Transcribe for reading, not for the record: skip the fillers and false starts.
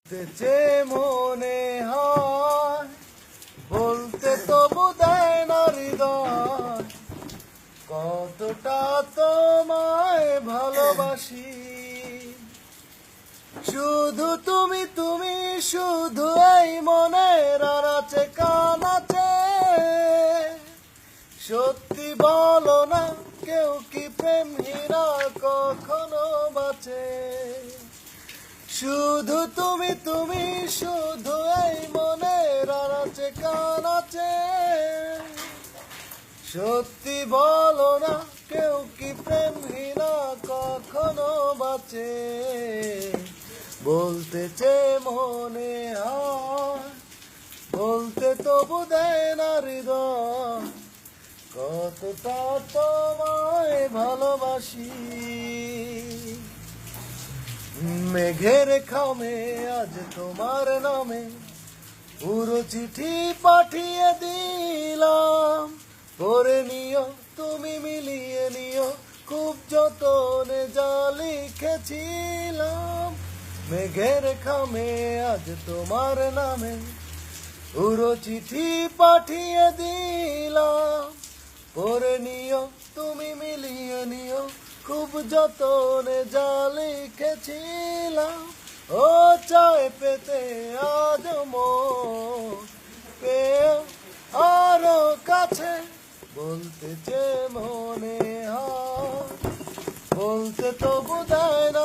তেছে মনে হয় বলতে তবু দেয় না হৃদয় কতটা তোমায় ভালোবাসি। শুধু তুমি তুমি শুধু এই মনের আনাচে কানাচে, সত্যি বলো না কেউ কি প্রেমহীনা কখনো বাঁচে। শুধু তুমি তুমি শুধু এই মনের আনাচে কানাচে, সত্যি বলো না কেউ কি প্রেমহীনা কখনো বাঁচে। বলতেছে মনে হয় বলতে তবু দেয় না হৃদয় কতটা তোমায় ভালোবাসি। মেঘের খামে আজ তোমার নামে পুরো চিঠি পাঠিয়ে দিলাম, পড়ে নিও তুমি মিলিয়ে নিও খুব যতনে যা লিখেছিলাম। মেঘের খামে আজ তোমার নামে পুরো চিঠি পাঠিয়ে দিলাম, পড়ে নিও তুমি মিলিয়ে নিও খুব যতনে যা লিখেছিলাম। ও চায় পেতে আজ মন পেও আরো কাছে, বলতেছে মনে হয় বলতে তবু দেয় না